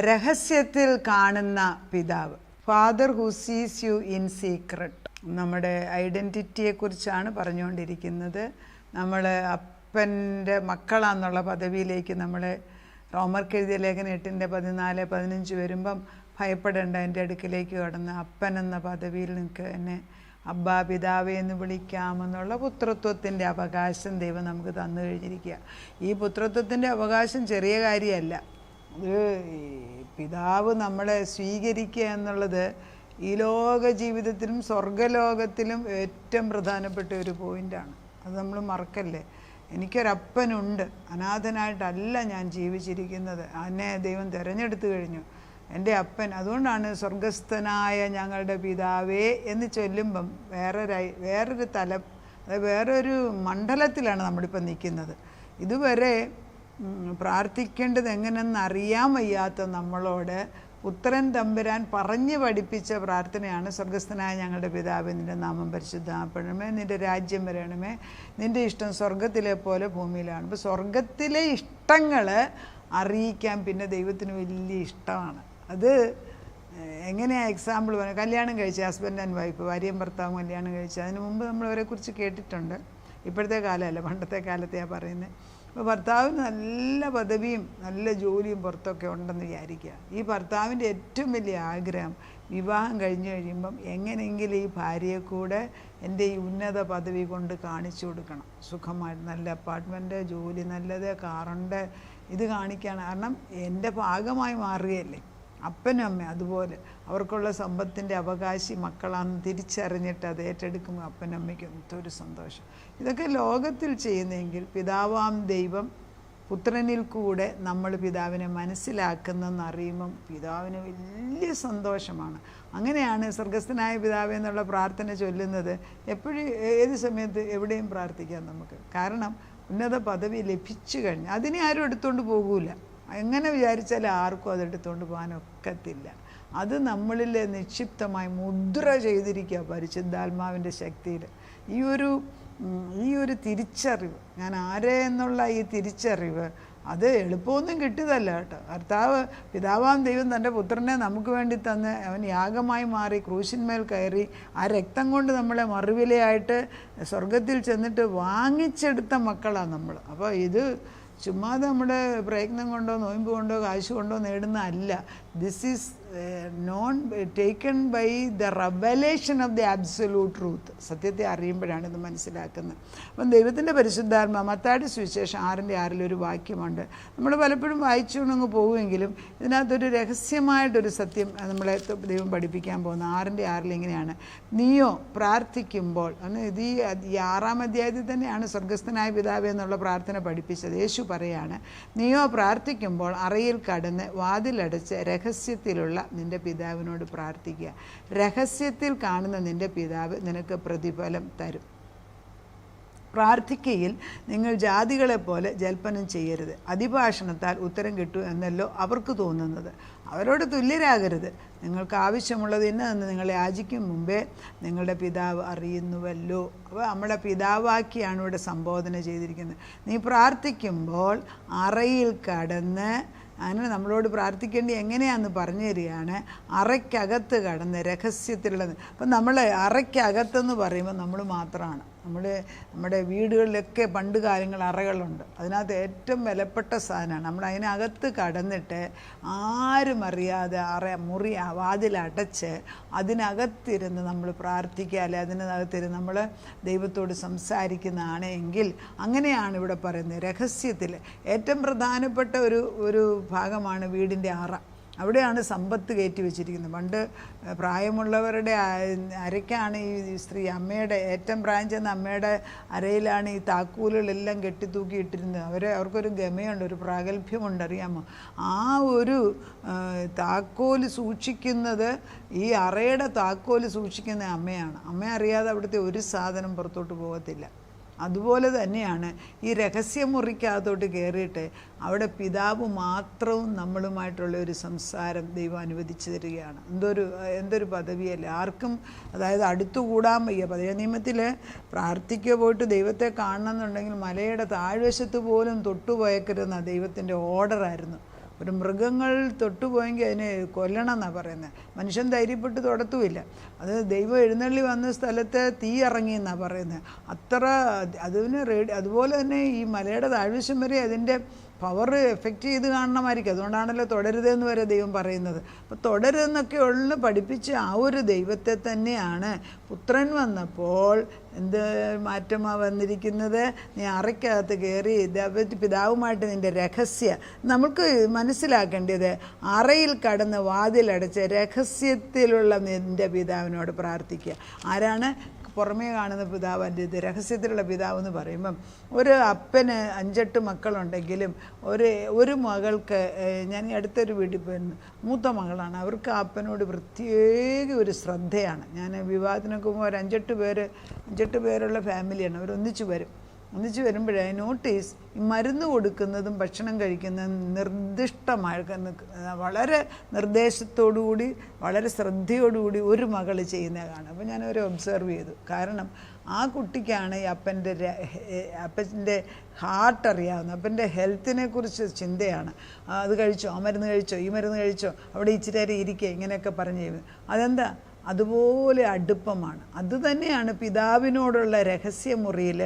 രഹസ്യത്തിൽ കാണുന്ന പിതാവ്. ഫാദർ ഹു സീസ് യു ഇൻ സീക്രട്ട്. നമ്മുടെ ഐഡൻറ്റിറ്റിയെക്കുറിച്ചാണ് പറഞ്ഞുകൊണ്ടിരിക്കുന്നത്. നമ്മൾ അപ്പൻ്റെ മക്കളാന്നുള്ള പദവിയിലേക്ക് നമ്മളെ റോമർക്ക് എഴുതിയ ലേഖനം 8:14-15 വരുമ്പം ഭയപ്പെടേണ്ട, എൻ്റെ അടുക്കിലേക്ക് കടന്ന് അപ്പൻ എന്ന പദവിയിൽ നിങ്ങൾക്ക് എന്നെ അബ്ബാ പിതാവേ എന്ന് വിളിക്കാമെന്നുള്ള പുത്രത്വത്തിൻ്റെ അവകാശം ദൈവം നമുക്ക് തന്നു കഴിഞ്ഞിരിക്കുക. ഈ പുത്രത്വത്തിൻ്റെ അവകാശം ചെറിയ കാര്യമല്ല. ഇത് പിതാവ് നമ്മളെ സ്വീകരിക്കുക എന്നുള്ളത് ഈ ലോക ജീവിതത്തിലും സ്വർഗലോകത്തിലും ഏറ്റവും പ്രധാനപ്പെട്ട ഒരു പോയിൻ്റാണ്. അത് നമ്മൾ മറക്കല്ലേ. എനിക്കൊരപ്പനുണ്ട്, അനാഥനായിട്ടല്ല ഞാൻ ജീവിച്ചിരിക്കുന്നത്, എന്നെ ദൈവം തിരഞ്ഞെടുത്തു കഴിഞ്ഞു, എൻ്റെ അപ്പൻ. അതുകൊണ്ടാണ് സ്വർഗസ്ഥനായ ഞങ്ങളുടെ പിതാവേ എന്ന് ചൊല്ലുമ്പം വേറൊരു തലം, അതായത് വേറൊരു മണ്ഡലത്തിലാണ് നമ്മളിപ്പോൾ നിൽക്കുന്നത്. ഇതുവരെ പ്രാർത്ഥിക്കേണ്ടത് എങ്ങനെയെന്ന് അറിയാൻ വയ്യാത്ത നമ്മളോട് പുത്രൻ തമ്പുരാൻ പറഞ്ഞു പഠിപ്പിച്ച പ്രാർത്ഥനയാണ് സ്വർഗസ്ഥനായ ഞങ്ങളുടെ പിതാവേ, നിൻ്റെ നാമം പരിശുദ്ധമാക്കണമേ, നിൻ്റെ രാജ്യം വരണമേ, നിൻ്റെ ഇഷ്ടം സ്വർഗത്തിലെ പോലെ ഭൂമിയിലാണ്. അപ്പോൾ സ്വർഗത്തിലെ ഇഷ്ടങ്ങൾ അറിയിക്കാൻ പിന്നെ ദൈവത്തിന് വലിയ ഇഷ്ടമാണ്. അത് എങ്ങനെയാണ് എക്സാമ്പിൾ പറയുക? കല്യാണം കഴിച്ച ഹസ്ബൻഡ് ആൻഡ് വൈഫ്, ഭാര്യയും ഭർത്താവും കല്യാണം കഴിച്ച, അതിന് മുമ്പ് നമ്മൾ അവരെക്കുറിച്ച് കേട്ടിട്ടുണ്ട്. ഇപ്പോഴത്തെ കാലമല്ല, പണ്ടത്തെ കാലത്തെയാണ് പറയുന്നത്. അപ്പോൾ ഭർത്താവിന് നല്ല പദവിയും നല്ല ജോലിയും പുറത്തൊക്കെ ഉണ്ടെന്ന് വിചാരിക്കുക. ഈ ഭർത്താവിൻ്റെ ഏറ്റവും വലിയ ആഗ്രഹം വിവാഹം കഴിഞ്ഞ് കഴിയുമ്പം എങ്ങനെയെങ്കിലും ഈ ഭാര്യയെ കൂടെ എൻ്റെ ഈ ഉന്നത പദവി കൊണ്ട് കാണിച്ചു കൊടുക്കണം. സുഖമായിട്ട് നല്ല അപ്പാർട്ട്മെൻറ്റ്, ജോലി നല്ലത്, കാറുണ്ട്, ഇത് കാണിക്കുകയാണ്. കാരണം എൻ്റെ ഭാഗമായി മാറുകയല്ലേ അപ്പനും അമ്മ. അതുപോലെ അവർക്കുള്ള സമ്പത്തിൻ്റെ അവകാശി മക്കളാണെന്ന് തിരിച്ചറിഞ്ഞിട്ട് അത് ഏറ്റെടുക്കുമ്പോൾ അപ്പനും അമ്മയ്ക്ക് എന്തൊരു സന്തോഷം. ഇതൊക്കെ ലോകത്തിൽ ചെയ്യുന്നെങ്കിൽ പിതാവാം ദൈവം പുത്രനിൽ കൂടെ നമ്മൾ പിതാവിനെ മനസ്സിലാക്കുന്നെന്ന് അറിയുമ്പം പിതാവിന് വലിയ സന്തോഷമാണ്. അങ്ങനെയാണ് സ്വർഗസ്ഥനായ പിതാവേ എന്നുള്ള പ്രാർത്ഥന ചൊല്ലുന്നത്. എപ്പോഴും ഏത് സമയത്ത് എവിടെയും പ്രാർത്ഥിക്കാം നമുക്ക്. കാരണം ഉന്നത പദവി ലഭിച്ചു കഴിഞ്ഞ് അതിനെ ആരും എടുത്തുകൊണ്ട് പോകൂല. എങ്ങനെ വിചാരിച്ചാലും ആർക്കും അതെടുത്തുകൊണ്ട് പോകാനൊക്കത്തില്ല. അത് നമ്മളിൽ നിക്ഷിപ്തമായി മുദ്ര ചെയ്തിരിക്കുക പരിശുദ്ധാത്മാവിൻ്റെ ശക്തിയിൽ. ഈ ഒരു തിരിച്ചറിവ്, ഞാൻ ആരേ എന്നുള്ള ഈ തിരിച്ചറിവ് അത് എളുപ്പമൊന്നും കിട്ടിയതല്ല കേട്ടോ. പിതാവാം ദൈവം തൻ്റെ പുത്രനെ നമുക്ക് വേണ്ടി തന്ന് അവൻ യാഗമായി മാറി ക്രൂശിന്മേൽ കയറി ആ രക്തം കൊണ്ട് നമ്മളെ മറുവിലയായിട്ട് സ്വർഗത്തിൽ ചെന്നിട്ട് വാങ്ങിച്ചെടുത്ത മക്കളാണ് നമ്മൾ. അപ്പോൾ ഇത് ചുമ്മാതെ നമ്മുടെ പ്രയത്നം കൊണ്ടോ നോയമ്പ് കൊണ്ടോ കാശ് കൊണ്ടോ നേടുന്ന അല്ല. This is known taken by the revelation of the absolute truth. സത്യത്തെ അറിയുമ്പോഴാണ് ഇത് മനസ്സിലാക്കുന്നത്. അപ്പം ദൈവത്തിൻ്റെ പരിശുദ്ധാത്മാ, മത്തായിയുടെ സുവിശേഷം 6:6 ഒരു വാക്യമുണ്ട്. നമ്മൾ പലപ്പോഴും വായിച്ചുകൊണ്ടങ്ങ് പോകുമെങ്കിലും ഇതിനകത്തൊരു രഹസ്യമായിട്ടൊരു സത്യം നമ്മളെ ദൈവം പഠിപ്പിക്കാൻ പോകുന്നത് 6:6 ഇങ്ങനെയാണ്: നീയോ പ്രാർത്ഥിക്കുമ്പോൾ. ഇത് ഈ 6-ാം അധ്യായത്തിൽ തന്നെയാണ് സ്വർഗസ്ഥനായ പിതാവേ എന്നുള്ള പ്രാർത്ഥന പഠിപ്പിച്ചത്. യേശു പറയാണ്, നീയോ പ്രാർത്ഥിക്കുമ്പോൾ അറയിൽ കടന്ന് വാതിലടച്ച് രഹസ്യത്തിലുള്ള നിൻ്റെ പിതാവിനോട് പ്രാർത്ഥിക്കുക. രഹസ്യത്തിൽ കാണുന്ന നിൻ്റെ പിതാവ് നിനക്ക് പ്രതിഫലം തരും. പ്രാർത്ഥിക്കയിൽ നിങ്ങൾ ജാതികളെപ്പോലെ ജൽപ്പനം ചെയ്യരുത്, അതിഭാഷണത്താൽ ഉത്തരം കിട്ടും എന്നല്ലോ അവർക്ക് തോന്നുന്നത്. അവരോട് തുല്യരാകരുത്. നിങ്ങൾക്ക് ആവശ്യമുള്ളത് ഇന്നതെന്ന് നിങ്ങൾ യാചിക്കും മുമ്പേ നിങ്ങളുടെ പിതാവ് അറിയുന്നുവല്ലോ. അപ്പോൾ നമ്മുടെ പിതാവാക്കിയാണ് ഇവിടെ സംബോധന ചെയ്തിരിക്കുന്നത്. നീ പ്രാർത്ഥിക്കുമ്പോൾ അറയിൽ കടന്ന്, അങ്ങനെ നമ്മളോട് പ്രാർത്ഥിക്കേണ്ടി എങ്ങനെയാണെന്ന് പറഞ്ഞു തരികയാണ്. അറയ്ക്കകത്ത് കടന്ന് രഹസ്യത്തിലുള്ളത്. അപ്പം നമ്മൾ അറയ്ക്കകത്തെന്ന് പറയുമ്പോൾ നമ്മൾ മാത്രമാണ്. നമ്മുടെ വീടുകളിലൊക്കെ പണ്ട് കാലങ്ങൾ അറകളുണ്ട്. അതിനകത്ത് ഏറ്റവും വിലപ്പെട്ട സാധനമാണ്. നമ്മൾ അതിനകത്ത് കടന്നിട്ട് ആരും അറിയാതെ മുറി വാതിലടച്ച് അതിനകത്തിരുന്ന് നമ്മൾ പ്രാർത്ഥിക്കുക, അല്ലെ അതിനകത്തിരുന്ന് നമ്മൾ ദൈവത്തോട് സംസാരിക്കുന്നതാണ് എങ്കിൽ അങ്ങനെയാണ് ഇവിടെ പറയുന്നത്. രഹസ്യത്തിൽ ഏറ്റവും പ്രധാനപ്പെട്ട ഒരു ഭാഗമാണ് വീടിൻ്റെ അറ. അവിടെയാണ് സമ്പത്ത് കയറ്റി വെച്ചിരിക്കുന്നത്. പണ്ട് പ്രായമുള്ളവരുടെ അരയ്ക്കാണ് ഈ സ്ത്രീ, അമ്മയുടെ ഏറ്റവും പ്രായം ചെന്ന അമ്മയുടെ അരയിലാണ് ഈ താക്കോലുകളെല്ലാം കെട്ടിത്തൂക്കിയിട്ടിരുന്നത്. അവർക്കൊരു ഗമയുണ്ട്, ഒരു പ്രാഗൽഭ്യമുണ്ട്, അറിയാമോ? ആ ഒരു താക്കോല് സൂക്ഷിക്കുന്നത്, ഈ അറയുടെ താക്കോല് സൂക്ഷിക്കുന്ന അമ്മയാണ്. അമ്മ അറിയാതെ അവിടുത്തെ ഒരു സാധനം പുറത്തോട്ട് പോകത്തില്ല. അതുപോലെ തന്നെയാണ് ഈ രഹസ്യമുറിക്കകത്തോട്ട് കയറിയിട്ട് അവിടെ പിതാവ് മാത്രവും നമ്മളുമായിട്ടുള്ള ഒരു സംസാരം ദൈവം അനുവദിച്ചു തരികയാണ്. എന്തൊരു പദവിയല്ലേ ആർക്കും. അതായത് അടുത്തുകൂടാൻ വയ്യ. പഴയ നിയമത്തിൽ പ്രാർത്ഥിക്കുക പോയിട്ട് ദൈവത്തെ കാണണമെന്നുണ്ടെങ്കിൽ മലയുടെ താഴ്വശത്ത് പോലും തൊട്ടുപോയേക്കരുതെന്ന ദൈവത്തിൻ്റെ ഓർഡറായിരുന്നു. ഒരു മൃഗങ്ങൾ തൊട്ടുപോയെങ്കിൽ അതിനെ കൊല്ലണം എന്നാണ് പറയുന്നത്. മനുഷ്യൻ ധൈര്യപ്പെട്ട് തൊടത്തുമില്ല. അത് ദൈവം എഴുന്നള്ളി വന്ന സ്ഥലത്ത് തീ ഇറങ്ങി എന്നാണ് പറയുന്നത്. അത്ര അതിന് അതുപോലെ തന്നെ ഈ മലയുടെ താഴ്വശം വരെ അതിൻ്റെ പവർ എഫക്റ്റ് ചെയ്ത് കാണണമായിരിക്കും. അതുകൊണ്ടാണല്ലോ തുടരുതെന്ന് വരെ ദൈവം പറയുന്നത്. അപ്പോൾ തുടരുതെന്നൊക്കെ ഉള്ള പഠിപ്പിച്ച ആ ഒരു ദൈവത്തെ തന്നെയാണ് പുത്രൻ വന്നപ്പോൾ എന്ത് മാറ്റമാണ് വന്നിരിക്കുന്നത്? നീ അറയ്ക്കകത്ത് കയറി പിതാവുമായിട്ട് നിൻ്റെ രഹസ്യ, നമുക്ക് മനസ്സിലാക്കേണ്ടത് അറയിൽ കടന്ന് വാതിലടച്ച് രഹസ്യത്തിലുള്ള നിൻ്റെ പിതാവിനോട് പ്രാർത്ഥിക്കുക. ആരാണ്? പുറമേ കാണുന്ന പിതാവ്. എൻ്റെ ഇത് രഹസ്യത്തിലുള്ള പിതാവ് എന്ന് പറയുമ്പം ഒരു അപ്പന് 5-8 മക്കളുണ്ടെങ്കിലും ഒരു മകൾക്ക്, ഞാൻ ഈ അടുത്തൊരു വീട്ടിൽ പോയിരുന്നു, മൂത്ത മകളാണ്, അവർക്ക് അപ്പനോട് പ്രത്യേക ഒരു ശ്രദ്ധയാണ്. ഞാൻ വിവാഹത്തിനൊക്കെ പോകുമ്പോൾ ഒരു 5-8 പേരുള്ള ഫാമിലിയാണ്. അവർ ഒന്നിച്ച് വരുമ്പോഴേ നോട്ടീസ് ഈ മരുന്ന് കൊടുക്കുന്നതും ഭക്ഷണം കഴിക്കുന്നതും നിർദ്ദിഷ്ടമായ വളരെ നിർദ്ദേശത്തോടുകൂടി വളരെ ശ്രദ്ധയോടുകൂടി ഒരു മകൾ ചെയ്യുന്നതാണ്. അപ്പോൾ ഞാനവരെ ഒബ്സർവ് ചെയ്തു. കാരണം ആ കുട്ടിക്കാണ് ഈ അപ്പൻ്റെ ഹാർട്ട് അറിയാവുന്നത്, അപ്പൻ്റെ ഹെൽത്തിനെ കുറിച്ച് ചിന്തയാണ്. അത് കഴിച്ചോ, ആ മരുന്ന് കഴിച്ചോ, ഈ മരുന്ന് കഴിച്ചോ, അവിടെ ഇച്ചിരി നേരം ഇരിക്കുക, ഇങ്ങനെയൊക്കെ പറഞ്ഞു ചെയ്യുന്നത്. അതെന്താ? അതുപോലെ അടുപ്പമാണ്. അതുതന്നെയാണ് പിതാവിനോടുള്ള രഹസ്യമുറിയിൽ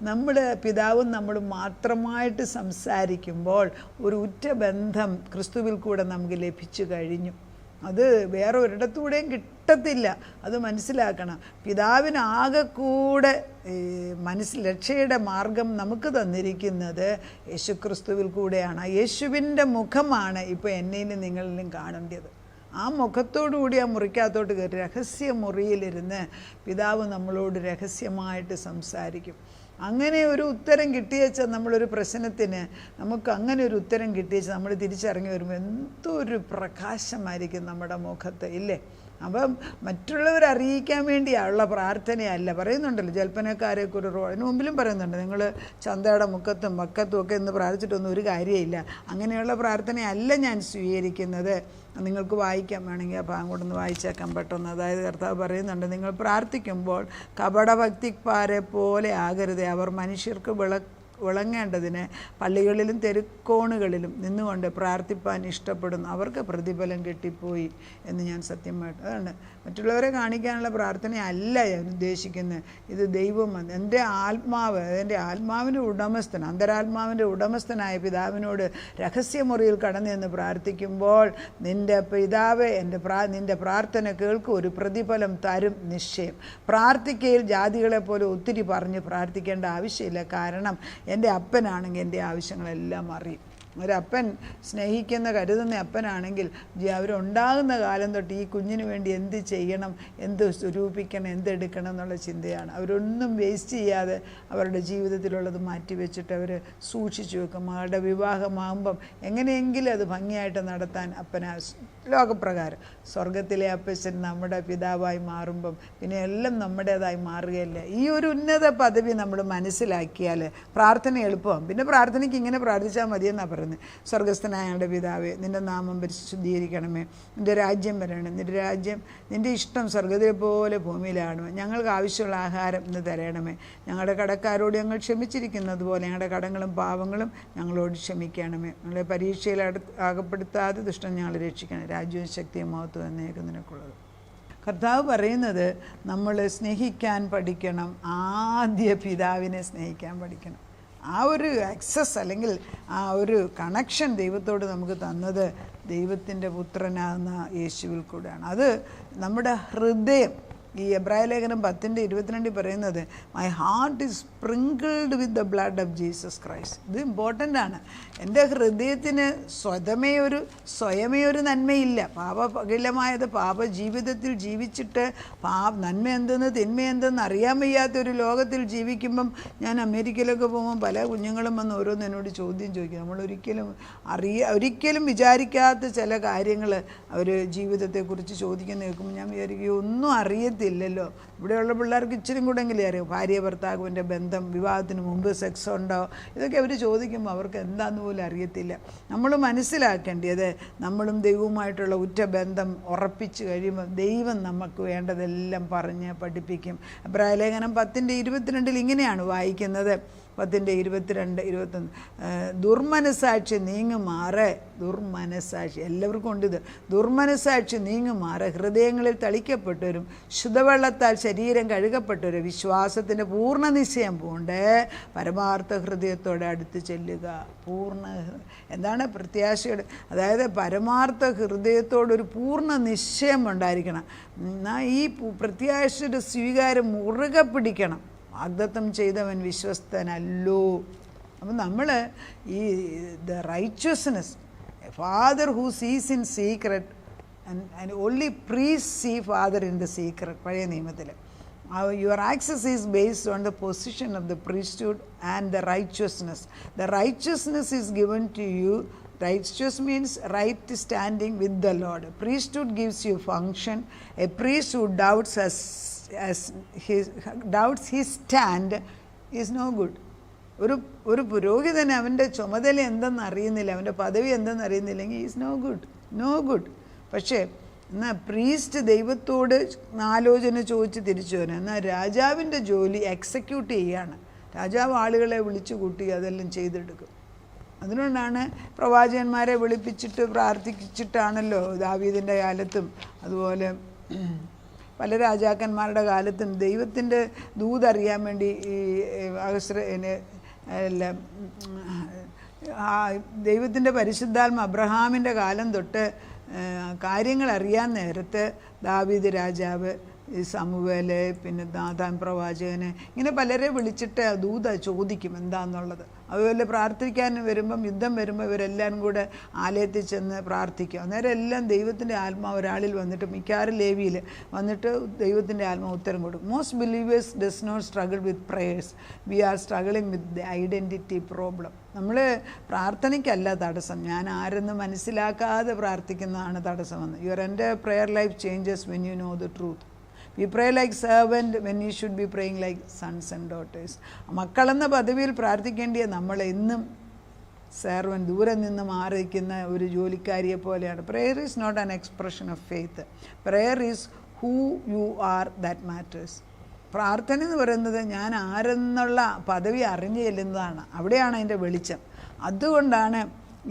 നമ്മുടെ പിതാവും നമ്മളും മാത്രമായിട്ട് സംസാരിക്കുമ്പോൾ ഒരു ഉറ്റ ബന്ധം ക്രിസ്തുവിൽ കൂടെ നമുക്ക് ലഭിച്ചു കഴിഞ്ഞു. അത് വേറെ ഒരിടത്തൂടെയും കിട്ടത്തില്ല. അത് മനസ്സിലാക്കണം. പിതാവിനാകെ കൂടെ രക്ഷയുടെ മാർഗം നമുക്ക് തന്നിരിക്കുന്നത് യേശുക്രിസ്തുവിൽ കൂടെയാണ്. യേശുവിൻ്റെ മുഖമാണ് ഇപ്പോൾ എന്നെയും നിങ്ങളിലും കാണേണ്ടത്. ആ മുഖത്തോടുകൂടി ആ മുറിക്കകത്തോട്ട് കയറി രഹസ്യമുറിയിലിരുന്ന് പിതാവ് നമ്മളോട് രഹസ്യമായിട്ട് സംസാരിക്കും. അങ്ങനെ ഒരു ഉത്തരം കിട്ടിയേച്ചാൽ നമ്മളൊരു പ്രശ്നത്തിന് നമുക്ക് അങ്ങനെ ഒരു ഉത്തരം കിട്ടിയേച്ചാൽ നമ്മൾ തിരിച്ചിറങ്ങി വരുമ്പോൾ എന്തൊരു പ്രകാശമായിരിക്കും നമ്മുടെ മുഖത്ത്, ഇല്ലേ? അപ്പം മറ്റുള്ളവരെ അറിയിക്കാൻ വേണ്ടിയുള്ള പ്രാർത്ഥനയല്ല. പറയുന്നുണ്ടല്ലോ ജൽപ്പനക്കാരെയൊക്കെ ഒരു അതിന് മുമ്പിലും പറയുന്നുണ്ട്, നിങ്ങൾ ചന്തയുടെ മുക്കത്തും വക്കത്തും ഒക്കെ എന്ന് പ്രാർത്ഥിച്ചിട്ടൊന്നും ഒരു കാര്യമില്ല. അങ്ങനെയുള്ള പ്രാർത്ഥനയല്ല ഞാൻ സ്വീകരിക്കുന്നത്. നിങ്ങൾക്ക് വായിക്കാൻ വേണമെങ്കിൽ അപ്പോൾ അങ്ങോട്ടൊന്ന് വായിച്ചേക്കാൻ പെട്ടെന്ന്. അതായത് കർത്താവ് പറയുന്നുണ്ട്, നിങ്ങൾ പ്രാർത്ഥിക്കുമ്പോൾ കപടഭക്തിക്കാരെ പോലെ ആകരുതേ. അവർ മനുഷ്യർക്ക് വിളങ്ങേണ്ടതിന് പള്ളികളിലും തെരുക്കോണുകളിലും നിന്നുകൊണ്ട് പ്രാർത്ഥിപ്പാൻ ഇഷ്ടപ്പെടുന്നു. അവർക്ക് പ്രതിഫലം കിട്ടിപ്പോയി എന്ന് ഞാൻ സത്യമായിട്ട്. അതാണ് മറ്റുള്ളവരെ കാണിക്കാനുള്ള പ്രാർത്ഥനയല്ല ഞാൻ ഉദ്ദേശിക്കുന്നത്. ഇത് ദൈവം എൻ്റെ ആത്മാവിൻ്റെ ഉടമസ്ഥൻ, അന്തരാത്മാവിൻ്റെ ഉടമസ്ഥനായ പിതാവിനോട് രഹസ്യമുറിയിൽ കടന്നു എന്ന് പ്രാർത്ഥിക്കുമ്പോൾ നിൻ്റെ പിതാവ് നിൻ്റെ പ്രാർത്ഥന കേൾക്കും, ഒരു പ്രതിഫലം തരും നിശ്ചയം. പ്രാർത്ഥിക്കയിൽ ജാതികളെ പോലെ ഒത്തിരി പറഞ്ഞ് പ്രാർത്ഥിക്കേണ്ട ആവശ്യമില്ല. കാരണം എൻ്റെ അപ്പനാണെങ്കിൽ എൻ്റെ ആവശ്യങ്ങളെല്ലാം അറിയും. ഒരപ്പൻ സ്നേഹിക്കുന്ന കരുതുന്ന അപ്പനാണെങ്കിൽ അവരുണ്ടാകുന്ന കാലം തൊട്ട് ഈ കുഞ്ഞിന് വേണ്ടി എന്ത് ചെയ്യണം, എന്ത് സ്വരൂപിക്കണം, എന്തെടുക്കണം എന്നുള്ള ചിന്തയാണ്. അവരൊന്നും വേസ്റ്റ് ചെയ്യാതെ അവരുടെ ജീവിതത്തിലുള്ളത് മാറ്റിവെച്ചിട്ട് അവർ സൂക്ഷിച്ചു വെക്കും. മകളുടെ വിവാഹമാകുമ്പം എങ്ങനെയെങ്കിലും അത് ഭംഗിയായിട്ട് നടത്താൻ അപ്പന ലോകപ്രകാരം. സ്വർഗത്തിലെ അപ്പച്ചൻ നമ്മുടെ പിതാവായി മാറുമ്പം പിന്നെ എല്ലാം നമ്മുടേതായി മാറുകയല്ലേ. ഈ ഒരു ഉന്നത പദവി നമ്മൾ മനസ്സിലാക്കിയാൽ പ്രാർത്ഥന എളുപ്പമാകും. പിന്നെ പ്രാർത്ഥനയ്ക്ക് ഇങ്ങനെ പ്രാർത്ഥിച്ചാൽ മതിയെന്നാണ് പറയുന്നത്. സ്വർഗസ്ഥനായ ഞങ്ങളുടെ പിതാവേ, നിൻ്റെ നാമം പരിശുദ്ധീകരിക്കണമേ, നിൻ്റെ രാജ്യം വരണമേ, നിൻ്റെ ഇഷ്ടം സ്വർഗത്തിലെ പോലെ ഭൂമിയിലാണമേ. ഞങ്ങൾക്ക് ആവശ്യമുള്ള ആഹാരം ഇന്ന് തരണമേ. ഞങ്ങളുടെ കടക്കാരോട് ഞങ്ങൾ ക്ഷമിച്ചിരിക്കുന്നത് പോലെ ഞങ്ങളുടെ കടങ്ങളും പാവങ്ങളും ഞങ്ങളോട് ക്ഷമിക്കണമേ. ഞങ്ങളെ പരീക്ഷയിൽ അകപ്പെടുത്താതെ ദുഷ്ടം ഞങ്ങളെ രക്ഷിക്കണം. രാജ്യവും ശക്തിയും മഹത്വവും എന്നേക്കും നിനക്കുള്ളത്. കർത്താവ് പറയുന്നത് നമ്മൾ സ്നേഹിക്കാൻ പഠിക്കണം. ആദ്യ പിതാവിനെ സ്നേഹിക്കാൻ പഠിക്കണം. ആ ഒരു ആക്സസ് അല്ലെങ്കിൽ ആ ഒരു കണക്ഷൻ ദൈവത്തോട് നമുക്ക് തന്നത് ദൈവത്തിൻ്റെ പുത്രനാകുന്ന യേശുവിൽ കൂടെയാണ്. അത് നമ്മുടെ ഹൃദയം, ഈ എബ്രായ ലേഖനം 10:22 പറയുന്നത് my heart is sprinkled with the blood of Jesus Christ. ഇത് ഇമ്പോർട്ടൻ്റ് ആണ്. എൻ്റെ ഹൃദയത്തിന് സ്വയമേ ഒരു നന്മയില്ല. പാപകലമായത് ജീവിതത്തിൽ ജീവിച്ചിട്ട് നന്മ എന്തെന്ന് തിന്മ എന്തെന്ന് അറിയാൻ വയ്യാത്തൊരു ലോകത്തിൽ ജീവിക്കുമ്പം ഞാൻ അമേരിക്കയിലൊക്കെ പോകുമ്പോൾ പല കുഞ്ഞുങ്ങളും വന്ന് ഓരോന്ന് എന്നോട് ചോദ്യം ചോദിക്കും. നമ്മൾ ഒരിക്കലും വിചാരിക്കാത്ത ചില കാര്യങ്ങൾ അവർ ജീവിതത്തെക്കുറിച്ച് ചോദിക്കുന്ന കേൾക്കുമ്പോൾ ഞാൻ വിചാരിക്കും ഒന്നും അറിയത്തില്ലല്ലോ. ഇവിടെയുള്ള പിള്ളേർക്ക് ഇച്ചിരി കൂടെങ്കിലും അറിയാം. ഭാര്യ ഭർത്താവിൻ്റെ ബന്ധം, വിവാഹത്തിന് മുമ്പ് സെക്സ് ഉണ്ടോ, ഇതൊക്കെ അവർ ചോദിക്കുമ്പോൾ അവർക്ക് എന്താണെന്ന് പോലും അറിയത്തില്ല. നമ്മൾ മനസ്സിലാക്കേണ്ടത് നമ്മളും ദൈവവുമായിട്ടുള്ള ഉറ്റ ബന്ധം ഉറപ്പിച്ച് കഴിയുമ്പോൾ ദൈവം നമുക്ക് വേണ്ടതെല്ലാം പറഞ്ഞ് പഠിപ്പിക്കും. എബ്രായ ലേഖനം 10:22 ഇങ്ങനെയാണ് വായിക്കുന്നത്, 10:22-21 ദുർമനസാക്ഷി നീങ്ങുമാറ്. ദുർമനസാക്ഷി എല്ലാവർക്കും ഉണ്ട് ഇത്. ദുർമനസാക്ഷി നീങ്ങുമാറ് ഹൃദയങ്ങളിൽ തളിക്കപ്പെട്ടവരും ശുദ്ധവെള്ളത്താൽ ശരീരം കഴുകപ്പെട്ടവരും വിശ്വാസത്തിൻ്റെ പൂർണ്ണ നിശ്ചയം പൂണ്ട് പരമാർത്ഥ ഹൃദയത്തോടെ അടുത്ത് ചെല്ലുക. എന്താണ് പ്രത്യാശയുടെ? അതായത് പരമാർത്ഥ ഹൃദയത്തോടൊരു പൂർണ്ണ നിശ്ചയം ഉണ്ടായിരിക്കണം. ഈ പ്രത്യാശയുടെ സ്വീകാരം മുറുകെ പിടിക്കണം. വാഗ്ദത്തം ചെയ്തവൻ വിശ്വസ്തനല്ലോ. അപ്പം നമ്മൾ ഈ the righteousness, father who sees in secret and only priest see father in the secret. പഴയ നിയമത്തിൽ your access is based on the position of the priesthood and the righteousness. The righteousness is given to you. Righteous means right standing with the Lord. Priesthood gives you function. A priest who doubts his stand is no good. ഒരു പുരോഹിതന് അവൻ്റെ ചുമതല എന്തെന്ന് അറിയുന്നില്ല, അവൻ്റെ പദവി എന്തെന്ന് അറിയുന്നില്ലെങ്കിൽ is no good. പക്ഷേ എന്നാൽ പ്രീസ്റ്റ് ദൈവത്തോട് ആലോചന ചോദിച്ച് തിരിച്ചു വരാം. എന്നാൽ രാജാവിൻ്റെ ജോലി എക്സിക്യൂട്ട് ചെയ്യുകയാണ്. രാജാവ് ആളുകളെ വിളിച്ചു കൂട്ടി അതെല്ലാം ചെയ്തെടുക്കും. അതുകൊണ്ടാണ് പ്രവാചകന്മാരെ വിളിപ്പിച്ചിട്ട് പ്രാർത്ഥിച്ചിട്ടാണല്ലോ ദാവീദിൻ്റെ കാലത്തും അതുപോലെ പല രാജാക്കന്മാരുടെ കാലത്തും ദൈവത്തിൻ്റെ ദൂതറിയാൻ വേണ്ടി ഈ ദൈവത്തിൻ്റെ പരിശുദ്ധാത്മ അബ്രഹാമിൻ്റെ കാലം തൊട്ട് കാര്യങ്ങൾ അറിയാൻ നേരത്ത് ദാവീദ് രാജാവ്, സമൂവേല്, പിന്നെ നാഥാൻ പ്രവാചകന്, ഇങ്ങനെ പലരെ വിളിച്ചിട്ട് ദൂത ചോദിക്കും എന്താണെന്നുള്ളത്. അതുപോലെ പ്രാർത്ഥിക്കാൻ വരുമ്പം, യുദ്ധം വരുമ്പോൾ ഇവരെല്ലാം കൂടെ ആലയത്തിൽ ചെന്ന് പ്രാർത്ഥിക്കും. അന്നേരം എല്ലാം ദൈവത്തിൻ്റെ ആത്മാവ് ഒരാളിൽ വന്നിട്ട്, മിക്കവാറും ലേവിയിൽ വന്നിട്ട് ദൈവത്തിൻ്റെ ആത്മാവ് ഉത്തരം കൊടുക്കും. Most believers does not struggle with prayers, we are struggling with the identity problem. നമ്മൾ പ്രാർത്ഥനയ്ക്കല്ല തടസ്സം, ഞാൻ ആരെന്ന് മനസ്സിലാക്കാതെ പ്രാർത്ഥിക്കുന്നതാണ് തടസ്സമെന്ന്. എൻ്റെ prayer life changes when you know the truth. We pray like servant when you should be praying like sons and daughters. മക്കളെന്ന പദവിയിൽ പ്രാർത്ഥിക്കേണ്ടിയ നമ്മൾ എന്നും സെർവൻ, ദൂരെ നിന്ന് മാറിയിരിക്കുന്ന ഒരു ജോലിക്കാരിയെ പോലെയാണ്. Prayer is not an expression of faith. Prayer is who you are that matters. പ്രാർത്ഥന എന്ന് പറയുന്നത് ഞാൻ ആരെന്നുള്ള പദവി അറിഞ്ഞു ചെല്ലുന്നതാണ്. അവിടെയാണ് അതിൻ്റെ വെളിച്ചം. അതുകൊണ്ടാണ്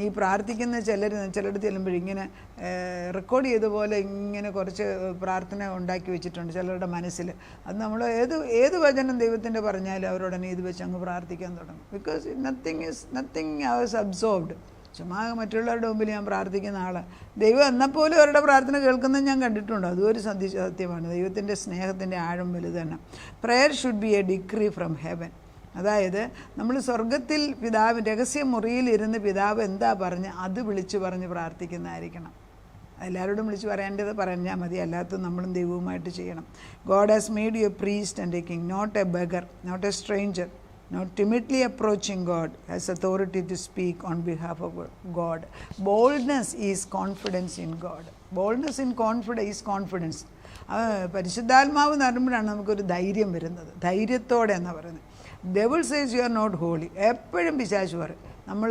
ഈ പ്രാർത്ഥിക്കുന്ന ചിലടത്ത് ചെല്ലുമ്പോൾ ഇങ്ങനെ റെക്കോർഡ് ചെയ്ത പോലെ ഇങ്ങനെ കുറച്ച് പ്രാർത്ഥന ഉണ്ടാക്കി വെച്ചിട്ടുണ്ട് ചിലരുടെ മനസ്സിൽ. അത് നമ്മൾ ഏത് വചനം ദൈവത്തിൻ്റെ പറഞ്ഞാലും അവരോടനെ ഇത് വെച്ച് അങ്ങ് പ്രാർത്ഥിക്കാൻ തുടങ്ങും. Because nothing I was absorbed. ചുമ്മാ മറ്റുള്ളവരുടെ മുമ്പിൽ ഞാൻ പ്രാർത്ഥിക്കുന്ന ആളാണ്. ദൈവം എന്നപ്പോലും അവരുടെ പ്രാർത്ഥന കേൾക്കുന്നത് ഞാൻ കണ്ടിട്ടുണ്ട്. അതും ഒരു സത്യമാണ്. ദൈവത്തിൻ്റെ സ്നേഹത്തിൻ്റെ ആഴം വലുതാണ്. Prayer should be A decree from heaven. അതായത് നമ്മൾ സ്വർഗത്തിൽ പിതാവ് രഹസ്യ മുറിയിലിരുന്ന് പിതാവ് എന്താ പറഞ്ഞ് അത് വിളിച്ചു പറഞ്ഞ് പ്രാർത്ഥിക്കുന്നതായിരിക്കണം. എല്ലാവരോടും വിളിച്ച് പറയേണ്ടത് പറഞ്ഞാൽ മതി, അല്ലാത്ത നമ്മളും ദൈവവുമായിട്ട് ചെയ്യണം. God has made you a priest and a king, not a beggar, not a stranger, not timidly approaching God, has authority to speak on behalf of God. Boldness is confidence in God. Boldness in confidence is confidence. പരിശുദ്ധാത്മാവ് നിറയുമ്പോഴാണ് നമുക്കൊരു ധൈര്യം വരുന്നത്. ധൈര്യത്തോടെ എന്നാണ് പറയുന്നത്. Devil says you are not holy. എപ്പോഴും പിശാച് പറയും. നമ്മൾ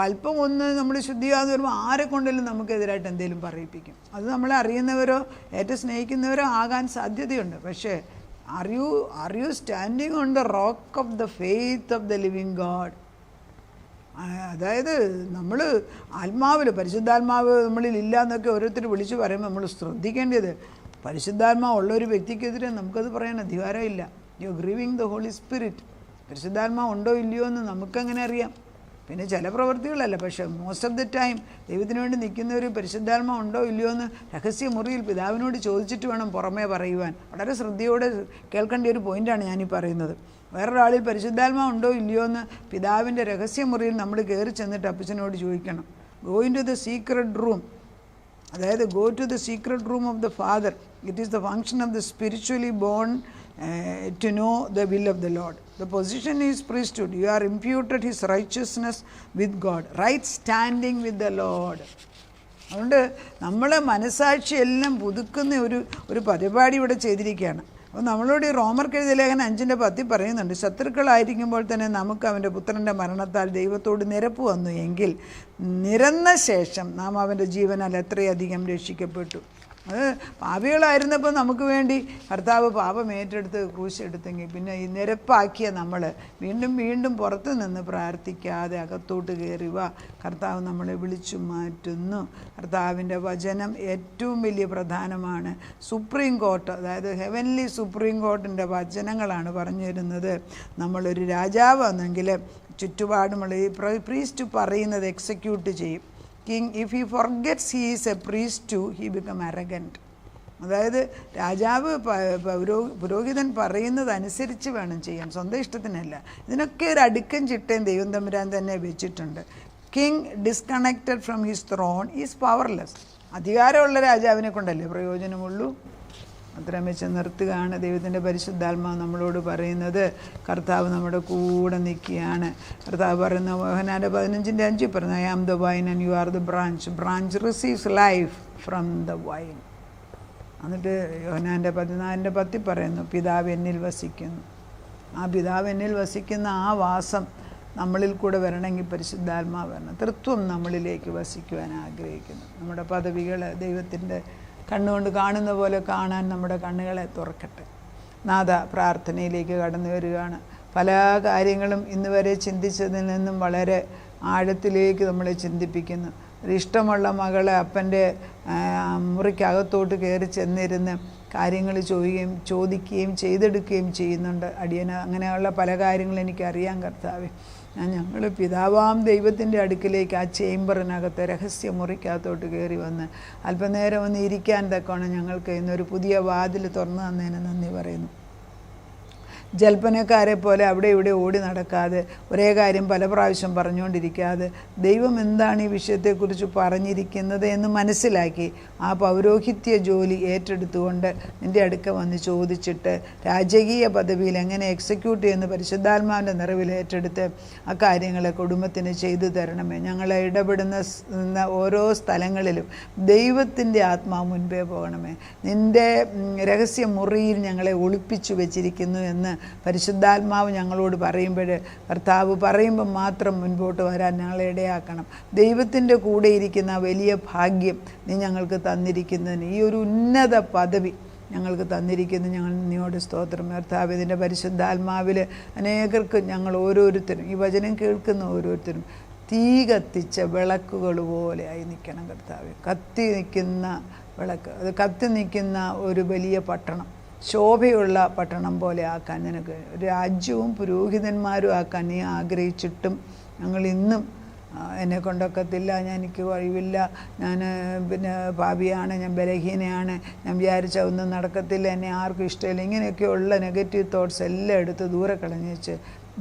അല്പം ഒന്ന് നമ്മൾ ശുദ്ധിയാകുന്ന വരുമ്പോൾ ആരെ കൊണ്ടെങ്കിലും നമുക്കെതിരായിട്ട് എന്തെങ്കിലും പറയിപ്പിക്കും. അത് നമ്മളെ അറിയുന്നവരോ ഏറ്റവും സ്നേഹിക്കുന്നവരോ ആകാൻ സാധ്യതയുണ്ട്. പക്ഷേ Are you standing on the rock of the faith of the living God? അതായത് നമ്മൾ ആത്മാവിൽ പരിശുദ്ധാത്മാവ് നമ്മളിൽ ഇല്ല എന്നൊക്കെ ഓരോരുത്തർ വിളിച്ച് പറയുമ്പോൾ നമ്മൾ ശ്രദ്ധിക്കേണ്ടത്, പരിശുദ്ധാത്മാവ് ഉള്ള ഒരു വ്യക്തിക്കെതിരെ നമുക്കത് പറയാൻ അധികാരമില്ല. You are grieving the Holy Spirit. പരിശുദ്ധാത്മാവ് ഉണ്ടോ ഇല്ലയോ എന്ന് നമുക്കങ്ങനെ അറിയാം. പിന്നെ ചില പ്രവൃത്തികളല്ല, പക്ഷേ മോസ്റ്റ് ഓഫ് ദി ടൈം ദൈവത്തിന് വേണ്ടി നിൽക്കുന്ന ഒരു പരിശുദ്ധാത്മാ ഉണ്ടോ ഇല്ലയോ എന്ന് രഹസ്യ മുറിയിൽ പിതാവിനോട് ചോദിച്ചിട്ട് വേണം പുറമേ പറയുവാൻ. വളരെ ശ്രദ്ധയോടെ കേൾക്കേണ്ട ഒരു പോയിൻ്റാണ് ഞാനീ പറയുന്നത്. വേറൊരാളിൽ പരിശുദ്ധാത്മാ ഉണ്ടോ ഇല്ലയോ എന്ന് പിതാവിൻ്റെ രഹസ്യ മുറിയിൽ നമ്മൾ കയറി ചെന്നിട്ട് അപ്പച്ചനോട് ചോദിക്കണം. Go in to the secret room. അതായത് go to the secret room of the father. It is the function of the spiritually born to know the will of the Lord. The position is priesthood. You are imputed his righteousness with God. Right standing with the Lord. അതുകൊണ്ട് നമ്മളെ മനസാക്ഷി എല്ലാം പുതുക്കുന്ന ഒരു പരിപാടി ഇവിടെ ചെയ്തിരിക്കുകയാണ്. അപ്പോൾ നമ്മളോട് ഈ റോമർക്ക് എഴുതിയ ലേഖനം 5:10 പറയുന്നുണ്ട്, ശത്രുക്കളായിരിക്കുമ്പോൾ തന്നെ നമുക്ക് അവൻ്റെ പുത്രൻ്റെ മരണത്താൽ ദൈവത്തോട് നിരപ്പ് വന്നു എങ്കിൽ നിരന്ന ശേഷം നാം അവൻ്റെ ജീവനാൽ എത്രയധികം രക്ഷിക്കപ്പെട്ടു. അത് പാപികളായിരുന്നപ്പോൾ നമുക്ക് വേണ്ടി കർത്താവ് പാപം ഏറ്റെടുത്ത് ക്രൂശെടുത്തെങ്കിൽ പിന്നെ ഈ നിരപ്പാക്കിയ നമ്മൾ വീണ്ടും വീണ്ടും പുറത്ത് നിന്ന് പ്രാർത്ഥിക്കാതെ അകത്തോട്ട് കയറി വാ, കർത്താവ് നമ്മളെ വിളിച്ചു മാറ്റുന്നു. കർത്താവിൻ്റെ വചനം ഏറ്റവും വലിയ പ്രധാനമാണ്. സുപ്രീം കോർട്ട്, അതായത് ഹെവൻലി സുപ്രീം കോർട്ടിൻ്റെ വചനങ്ങളാണ് പറഞ്ഞു തരുന്നത്. നമ്മളൊരു രാജാവാണെങ്കിൽ ചുറ്റുപാടുമുള്ള ഈ പ്രീസ്റ്റ് പറയുന്നത് എക്സിക്യൂട്ട് ചെയ്യും. King if he forgets he is a priest to he become arrogant. അതായത് രാജാവ് പുരോഹിതൻ പറയുന്നത് അനുസരിച്ച് വേണം ചെയ്യാൻ, സ്വന്തം ഇഷ്ടത്തിനല്ല. ഇതിനൊക്കെ ഒരു അടുക്കും ചിട്ടയും ദൈവം തമ്പുരാൻ തന്നെ വെച്ചിട്ടുണ്ട്. King disconnected from his throne is powerless. അധികാരമുള്ള രാജാവിനെ കൊണ്ടല്ലേ പ്രയോജനമുള്ളൂ. അത്രയും വെച്ച് നിർത്തുകയാണ്. ദൈവത്തിൻ്റെ പരിശുദ്ധാത്മാവ് നമ്മളോട് പറയുന്നത്. കർത്താവ് നമ്മുടെ കൂടെ നിൽക്കുകയാണ്. കർത്താവ് പറയുന്ന യോഹന്നാൻ്റെ 15:5 പറഞ്ഞു, I am the vine and you are the branch. Branch receives life from the vine. എന്നിട്ട് യോഹന്നാൻ്റെ 14:10 പറയുന്നു, പിതാവ് എന്നിൽ വസിക്കുന്നു. ആ പിതാവ് എന്നിൽ വസിക്കുന്ന ആ വാസം നമ്മളിൽ കൂടെ വരണമെങ്കിൽ പരിശുദ്ധാത്മാവ് വരണം. തൃത്വം നമ്മളിലേക്ക് വസിക്കുവാൻ ആഗ്രഹിക്കുന്നു. നമ്മുടെ പദവികൾ ദൈവത്തിൻ്റെ കണ്ണുകൊണ്ട് കാണുന്ന പോലെ കാണാൻ നമ്മുടെ കണ്ണുകളെ തുറക്കട്ടെ. നാഥ, പ്രാർത്ഥനയിലേക്ക് കടന്നു വരികയാണ്. പല കാര്യങ്ങളും ഇന്ന് വരെ ചിന്തിച്ചതിൽ നിന്നും വളരെ ആഴത്തിലേക്ക് നമ്മളെ ചിന്തിപ്പിക്കുന്നു. ഒരു ഇഷ്ടമുള്ള മകളെ അപ്പൻ്റെ മുറിക്കകത്തോട്ട് കയറി ചെന്നിരുന്ന് കാര്യങ്ങൾ ചോദിക്കുകയും ചെയ്തെടുക്കുകയും ചെയ്യുന്നുണ്ട് അടിയന്. അങ്ങനെയുള്ള പല കാര്യങ്ങളും എനിക്കറിയാം കർത്താവേ. ഞങ്ങൾ പിതാവാം ദൈവത്തിൻ്റെ അടുക്കിലേക്ക് ആ ചേംബറിനകത്ത് രഹസ്യ മുറിക്കകത്തോട്ട് കയറി വന്ന് അല്പനേരം ഒന്ന് ഇരിക്കാൻ തക്കോണം ഞങ്ങൾക്ക് ഇന്നൊരു പുതിയ വാതിൽ തുറന്നു തന്നതിന് നന്ദി പറയുന്നു. ജൽപ്പനക്കാരെ പോലെ അവിടെ ഇവിടെ ഓടി നടക്കാതെ ഒരേ കാര്യം പല പ്രാവശ്യം പറഞ്ഞുകൊണ്ടിരിക്കാതെ ദൈവം എന്താണ് ഈ വിഷയത്തെക്കുറിച്ച് പറഞ്ഞിരിക്കുന്നത് എന്ന് മനസ്സിലാക്കി ആ പൗരോഹിത്യ ജോലി ഏറ്റെടുത്തുകൊണ്ട് നിൻ്റെ അടുക്ക വന്ന് ചോദിച്ചിട്ട് രാജകീയ പദവിയിൽ എങ്ങനെ എക്സിക്യൂട്ട് ചെയ്യുന്ന പരിശുദ്ധാത്മാവിൻ്റെ നിറവിൽ ഏറ്റെടുത്ത് ആ കാര്യങ്ങളെ കുടുംബത്തിന് ചെയ്തു തരണമേ. ഞങ്ങളെ ഇടപെടുന്ന ഓരോ സ്ഥലങ്ങളിലും ദൈവത്തിൻ്റെ ആത്മാവ് മുൻപേ പോകണമേ. നിൻ്റെ രഹസ്യ മുറിയിൽ ഞങ്ങളെ ഒളിപ്പിച്ചു വെച്ചിരിക്കുന്നു എന്ന് പരിശുദ്ധാത്മാവ് ഞങ്ങളോട് പറയുമ്പോൾ, കർത്താവ് പറയുമ്പം മാത്രം മുൻപോട്ട് വരാൻ ഞങ്ങളെ ഇടയാക്കണം. ദൈവത്തിൻ്റെ കൂടെ ഇരിക്കുന്ന വലിയ ഭാഗ്യം നീ ഞങ്ങൾക്ക് തന്നിരിക്കുന്നതിന്, ഈ ഒരു ഉന്നത പദവി ഞങ്ങൾക്ക് തന്നിരിക്കുന്നു. ഞങ്ങൾ നിന്നോട് സ്തോത്രം. കർത്താവ്, ഇതിൻ്റെ പരിശുദ്ധാത്മാവിൽ അനേകർക്ക് ഞങ്ങൾ ഓരോരുത്തരും ഈ വചനം കേൾക്കുന്ന ഓരോരുത്തരും തീ കത്തിച്ച വിളക്കുകൾ പോലെ ആയി നിൽക്കണം കർത്താവ്. കത്തി നിൽക്കുന്ന വിളക്ക്, അത് കത്തി നിൽക്കുന്ന ഒരു വലിയ പട്ടണം, ശോഭയുള്ള പട്ടണം പോലെ ആക്കാൻ നിനക്ക്, രാജ്യവും പുരോഹിതന്മാരും ആക്കാൻ നീ ആഗ്രഹിച്ചിട്ടും ഞങ്ങൾ ഇന്നും എന്നെ കൊണ്ടൊക്കത്തില്ല, എനിക്ക് കഴിവില്ല, ഞാൻ പിന്നെ പാപിയാണ്, ഞാൻ ബലഹീനയാണ്, ഞാൻ വിചാരിച്ച ഒന്നും നടക്കത്തില്ല, എന്നെ ആർക്കും ഇഷ്ടമില്ല, ഇങ്ങനെയൊക്കെയുള്ള നെഗറ്റീവ് തോട്ട്സ് എല്ലാം എടുത്ത് ദൂരെ കളഞ്ഞ് വെച്ച്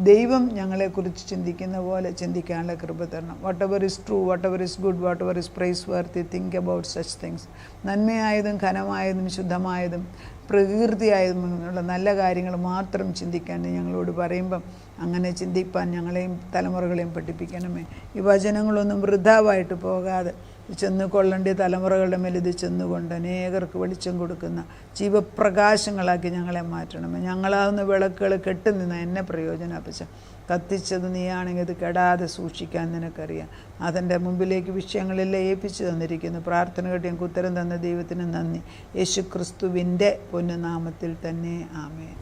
ദൈവം ഞങ്ങളെക്കുറിച്ച് ചിന്തിക്കുന്ന പോലെ ചിന്തിക്കാനുള്ള കൃപ തരണം. Whatever is true, whatever is good, whatever is praiseworthy, think about such things. നന്മയായതും ഘനമായതും ശുദ്ധമായതും പ്രകൃതിയായതുമുള്ള നല്ല കാര്യങ്ങൾ മാത്രം ചിന്തിക്കാൻ ഞങ്ങളോട് പറയുമ്പം അങ്ങനെ ചിന്തിപ്പാൻ ഞങ്ങളെയും തലമുറകളെയും പഠിപ്പിക്കണമേ. ഈ വചനങ്ങളൊന്നും വൃഥാവായിട്ട് പോകാതെ ചെന്ന് കൊള്ളേണ്ട തലമുറകളുടെ മേൽ ഇത് ചെന്നുകൊണ്ട് അനേകർക്ക് വെളിച്ചം കൊടുക്കുന്ന ജീവപ്രകാശങ്ങളാക്കി ഞങ്ങളെ മാറ്റണമേ. ഞങ്ങളാവുന്ന വിളക്കുകൾ കെട്ടുനിന്ന എന്നെ പ്രയോജനപ്പച്ച കത്തിച്ചത് നീയാണെങ്കിൽ അത് കെടാതെ സൂക്ഷിക്കാൻ നിനക്കറിയാം. അതിൻ്റെ മുമ്പിലേക്ക് വിഷയങ്ങളെല്ലാം ഏൽപ്പിച്ചു തന്നിരിക്കുന്നു. പ്രാർത്ഥന കേട്ട് ഞങ്ങൾക്ക് ഉത്തരം തന്ന ദൈവത്തിന് നന്ദി. യേശു ക്രിസ്തുവിൻ്റെ പൊന്നുനാമത്തിൽ തന്നെ ആമേൻ.